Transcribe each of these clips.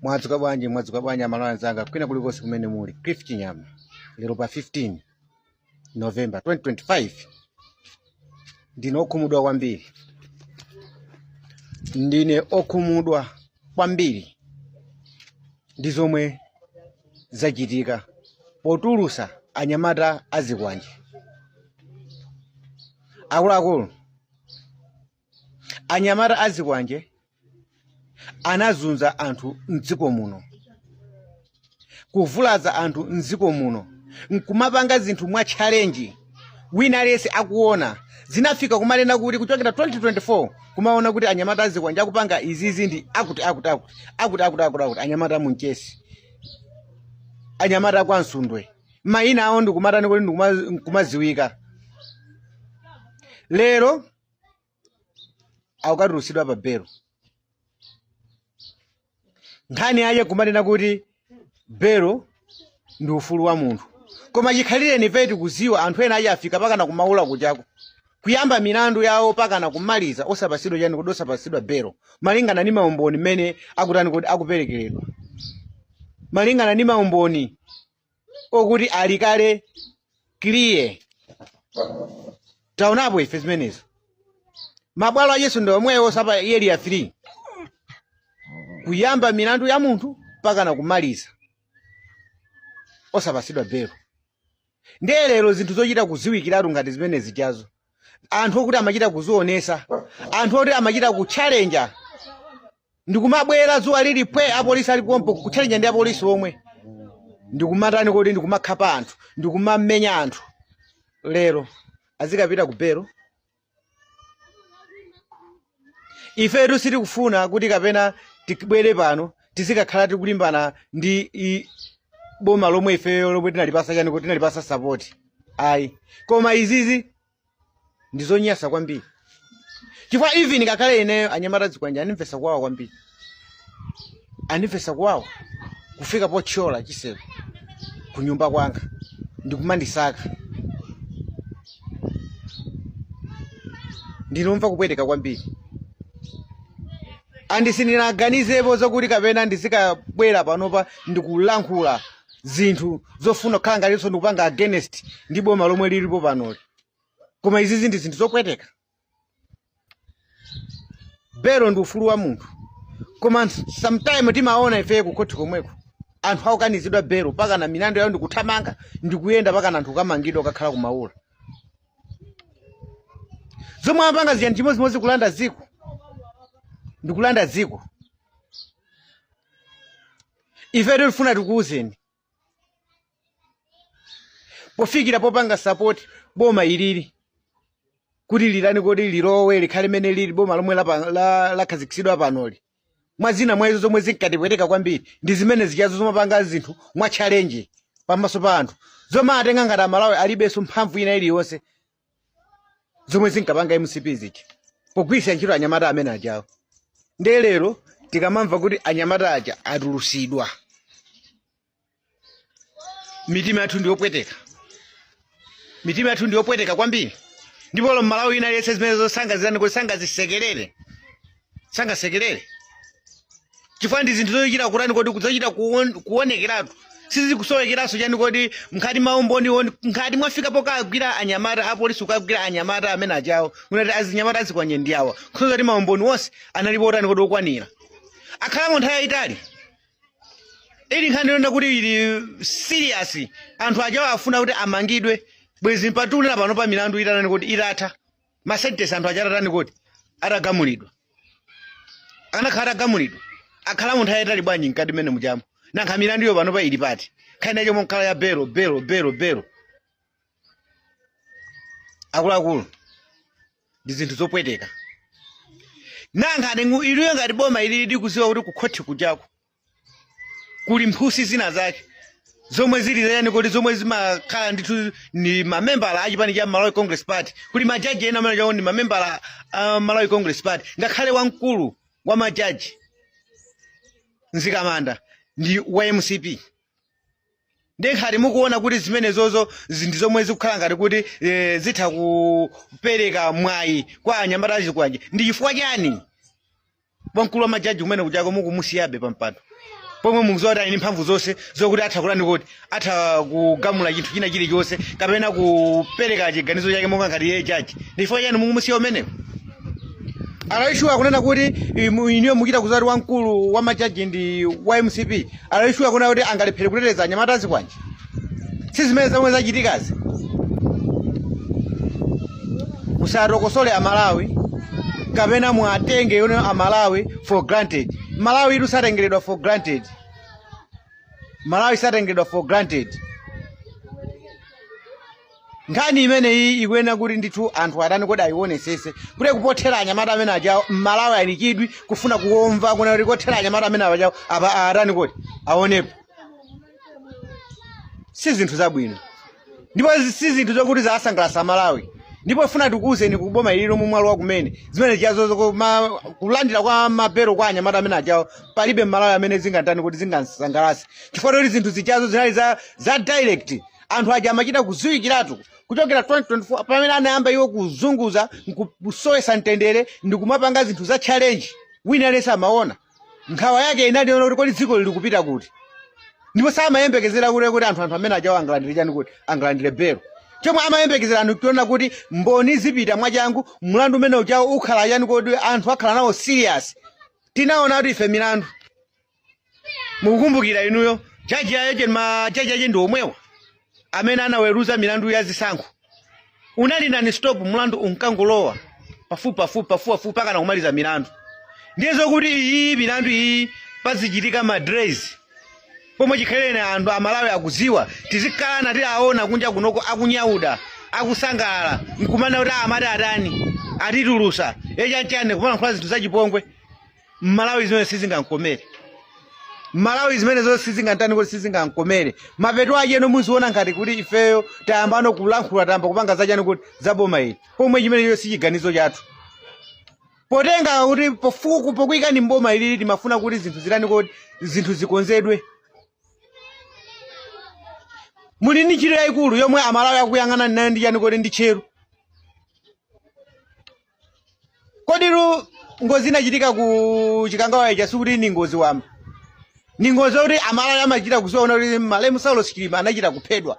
Mwadzuka bwanji amalawi anzanga kwina kulikonse kumene muli. Cliff Chinyama lero pa 15 November 2025 ndine okhumudwa kwambiri ndi zomwe zachitika potulusa anyamata azikwanje. Akuluakulu anyamata azikwanje anazunza anthu mdziko muno, kuvulaza anthu mdziko muno, nkumapanga zinthu mwa challenge. Wina lesi akuona zinafika kumanena kuti kuchokera 2024 kumaona kuti anyamata azikwanje akupanga izizi ndi akuti anyamata munchesi, anyamata kwa Nsundwe, mayina awo ndikumatani kuti ndikumaziwika. Lero akukatulusidwa pa belo. Nkhani aje kumanena kuti belo ndi ufulu wa munthu, koma chikhalire nifeti kuziwa anthu ena aje afika pakana kumaula kuchako kuyamba milandu yawo pakana kumaliza osapasidwa chani kuti osapasidwa belo malingana ni maumboni mmene akutani kuti akuperekeredwa, malingana ni maumboni okuti alikale clear. Taonapo ife zimenezo mabwalo a Yesu ndi omwewo sapa yeli ya 3 kuyamba milandu ya munthu pakana kumaliza osapasidwa belo. Ndiye lero zinthu zochita kuziwikiratu ngati zimene zichazo, anthu okuti amachita kuzionesa, anthu oti amachita kuchallenge, ndikumabwera zuwa lili pwe apolisi alipompo kuchallenge ndi apolisi omwe, ndikumatani kuti ndikumakhapa anthu, ndikumamenya anthu. Lero azikapita ku belo. Ifetu siti kufuna kuti kapena tikubwere pano tizikakhala tikulimbana ndi boma lomwe ifeyo lomwe tinalipasa chani kuti tinalipasa support. Ayi, koma izizi ndizonyasa kwambiri. Chifukwa even kakale ineyo anyamata azikwanje animvesa kwawo kwambiri. Animvesa kwawo kufika pochola chiseko kunyumba kwanga ndikumandisaka. Ndinomva kupweteka kwambiri. Andisinaganizepo zokuti kapena ndizikabwera panopa ndikulankhula zinthu zofuna kukhala ngatinso ndikupanga against ndi boma lomwe lilipo panoli. Koma izizi ndi zinthu zopweteka. Belo ndi ufulu wa munthu, koma sometime timaona ife kukhoti komweko anthu akukanizidwa belo pakana milandu yawo ndikuthamanga ndikuyenda pakana anthu kamangidwa kakhala kumaula. Zomwe amapanga ziyani chimozimozi kulanda ziko, ndikulanda ziko. Ife tifuna tikuuzeni pofikira popanga support boma ilili kuti lilani kodi lilowe likhale mene lili boma lomwe lakhazikitsidwa panoli. Mwazina mwezo zomwe zinkatipweteka kwambiri ndi zimene zichazo zomapanga zinthu mwa challenge pamaso pa anthu, zomwe atenga ngati amalawi alibenso mphamvu ina iliyonse zomwe zinkapanga MCP ziti pogwiritsa ntchito anyamata amene ajawo. Ndiye lero tikamamva kuti anyamata aja atulusidwa, mitima yathu ndiyopweteka, mitima yathu ndiyopweteka kwambiri. Ndipo lo Malawi ina lese zimenezo sangazirani kuti sangazisekerere, sangasekerere. Chifukwa ndi zinthu zochita kutani kodi kuzochita kuonekeratu sizikusowekeraso chani kodi mkhati maumboni mkhati mwafika pokagwira anyamata apolisi ukagwira anyamata amene ajawo kunati azinyamata azikwanje ndi awa kusoza kuti maumboni wonse analipotani kodi okwanira akhala mu nthawi yayitali. Ili nkhani yonena kuti ili serious, anthu ajawo afuna kuti amangidwe bwezi mpatulira pano pa milandu itanani kodi itatha masentence anthu achatatani kodi atagamulidwa, anakhala atagamulidwa akhala mu nthawi yayitali bwanji mkati mene muchamo nankha milandu yo pano pa ili pati khaina chomwe mkhala ya belo. Akuluakulu ndi zinthu zopweteka. Nankha iliyo ngati boma ili likuziwa kuti kukhoti kujako kuli mphusi zina zake zomwe zili zayani kodi zomwe zimakhala ndithu ni mamembala achipani cha Malawi Congress Party, kuli majaji ena amene chawo ni mamembala Malawi Congress Party, ngakhale wamkulu wa majaji Nzikamanda ndi wa MCP. Ndiye nkhati mukuona kuti zimene zozo ndi zomwe zikukhala ngati kuti zitha kupereka mwayi kwa anyamata azikwanje. Ndi chifukwa chani wamkulu wa majaji umene kuchako mukumusiyabe pampando? pomwe mukuzoti ali mphamvu zonse zokuti atha kulani kuti atha kugamula chinthu china chilichonse kapena kupereka chiganizo chake monga ngati iye jaji ndifo chani mukumusiya umenewo. Alaishuwa kunena kuti iniyo mukita kuzati wamkulu wa majaji ndi wa MCP alaishuwa kunena kuti angalephere kuteteza anyamata azikwanji sizimene zamwe zachitikazi. Musatokosole Amalawi kapena mwatenge yono Amalawi for granted. Malawi idu satengeredwa for granted. Malawi satengeredwa for granted. Ngani imene iyi ikwena kuti ndithu anthu atani kodi aionesese kuti kupothera anyamata amene ajawo Malawi alichidwi kufuna kuomva kuna kuti kothera anyamata amene ajawo apa atani kodi aonepo. Si zinthu zabwino. Ndipo si zinthu zokuti zasangalasa Malawi. Ndipo funa tikuuzeni kuboma ililo mumwalo wa kumene zimene chiyazo kulandira kwa mapero kwa anyamata amene ajawo palibe Malawi amene zingatani kuti zingasangalase chifukwa kuti zinthu zichazo zinali za direct. Anthu aja amachita kuziwikiratu kuchokera 2024 pamene anayamba iwo kuzunguza nkusoyesa mtendere ndikumapanga zinthu za challenge wina lesa amaona nkhawa yake inali kuti kodi dziko lili kupita kuti. Ndipo samayembekezera kuti anthu amene ajawo angalandire chani kuti angalandire belo. Chomwe amayembekezera anthu kuona kuti mboni zipita mwachangu mlandu umene ujawo ukhala chani kuti anthu akhala nawo serious. Tinaona kuti ife milandu mukukumbukira inuyo jaji aje ndi omwewa amene anaweruza milandu ya zisankho unali nani stop mlandu unkangolowa pafupi pakana kumaliza milandu. Ndizo kuti iyi milandu iyi pazichitika madress pomwe chikhalene anthu Amalawi akuziwa tizikhala tili aona kunja kunoko akunyauda akusangalala nkumana kuti amati atani atitulusa echanchane kumankhula zinthu zachipongwe. Malawi zimene sizingankomere. Malawi zimene zonse sizingantani kuti sizingankomere. Mapeto ake eno muziona ngati kuti ifeyo tayambano kulankhula tamba kupanga zachani kuti zaboma ili pomwe chimene iyo sichiganizo chathu. Potenga kuti pofuku pokuyika ni mboma ili timafuna kuti zinthu zilani kuti zinthu zikonzedwe. Muli ni chiro yaikulu yomwe Amalawi akuyang'ana nayo ndi chani kuti ndi chero. Kodiru ngozi inachitika ku Chikangawa cha sikuti ni ngozi wamba. Ni ngozi kuti Amalawi amachita kuzoona kuti Malemu Saulo Chilima anachita kuphedwa.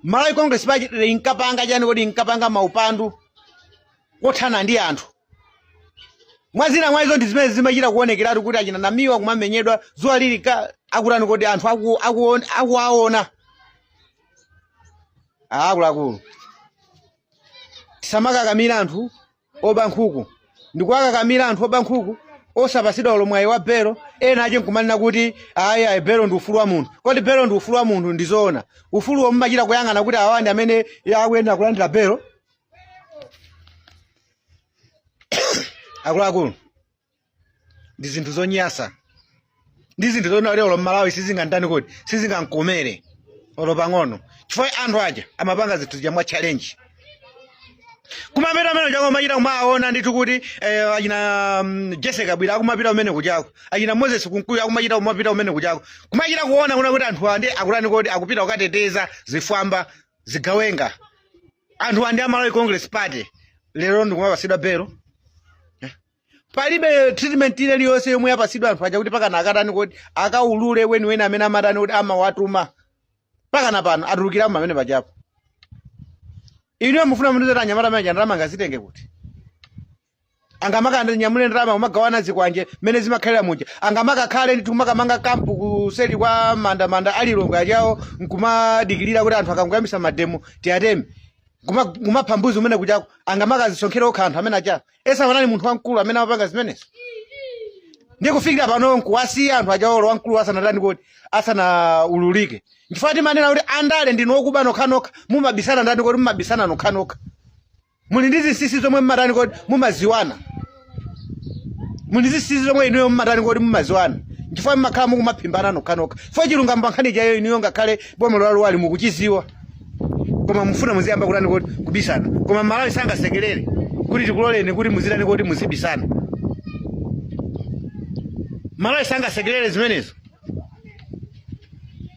Malawi Congress Party inkapanga chani kuti inkapanga maupandu kothana ndi anthu. Mwazina mwazo ndi zimene zimachita kuonekeratu kuti achinanamiwa kumamenyedwa zuwa lili akutani kuti anthu akuwaona. Akuluakulu tisamakakamira anthu oba nkhuku ndikuakakamira anthu oba nkhuku osapasidwa olomwayi wa belo ena aje nkumanena kuti ayi belo ndi ufulu wa munthu. Kodi belo ndi ufulu wa munthu ndizoona ufulu omwe machita kuyang'ana kuti awandi amene akuyenda kulandira belo. Akuluakulu ndi zinthu zonyasa ndi zinthu zona lero Malawi sizingantani kuti sizingankomere olo pang'ono chifukwa anthu aja amapanga zinthu jamwa challenge. Kumapita amene chako machita kumaona ndithu kuti achina Jessica Bwira akumapita umene kuchako achina Moses Kunkuyu akumachita kumapita umene kuchako kumachita kuona kuna kuti anthu andi akulani kuti akupita kukateteza zifwamba zigawenga. Anthu andi Amalawi Congress Party lero ndikumapasidwa belo. Palibe treatment ile yonse yomwe yapasidwa anthu aja kuti pakana akatani kuti akaulule weniweni amene amatani kuti amawatuma pakana pano atulukira mmene pajapo. Iniyo mufuna mundu zeta anyamata amene ndalama angazitenge kuti angamaka nyamule ndalama kumagawana zikwanje mene zimakhalira muja angamakakhale ndi kumakamanga kampu kuseli kwa manda alilonga ajawo nkumadikilira kuti anthu akanguyambisa mademo tiyateme kumaphambuzi umene kuchako angamaka zisonkhera okha anthu amene aja esa wanali munthu wamkulu amene amapanga zimenezo. Ndiye kufikira pano nkuwasiya anthu ajawo wamkulu asanatani kuti asanaululike. Chifukwa manena kuti andale ndinokuba nokhanokha mumabisana ndani kuti mumabisana nokhanokha. Muli ndi zisisi zomwe mmatani kuti mumaziwana. Muli zisisi zomwe inuyo mmatani kuti mumaziwana. Chifukwa mmakhala mukumaphimbana nokhanokha. Chifukwa chilungamo nkhani chayo inuyo ngakhale boma lwali mukuchiziwa. Koma mufuna muziyamba kutani kuti kubisana. Koma Malawi sangasekerere kuti tikuloleni kuti muzitani kuti muzibisana. Malawi sangasekerere zimenezo.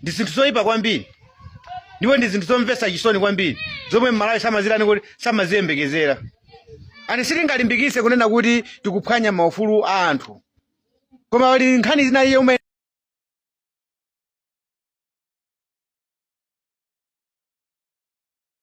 Ndi zinthu zoyipa kwambiri. Ndipo ndi zinthu zomvetsa chisoni kwambiri. Zomwe Malawi samazirani kuti samaziyembekezera. Ani sitingalimbikise kunena kuti tikuphwanya maufulu a anthu. Koma wali nkhani zina yomwe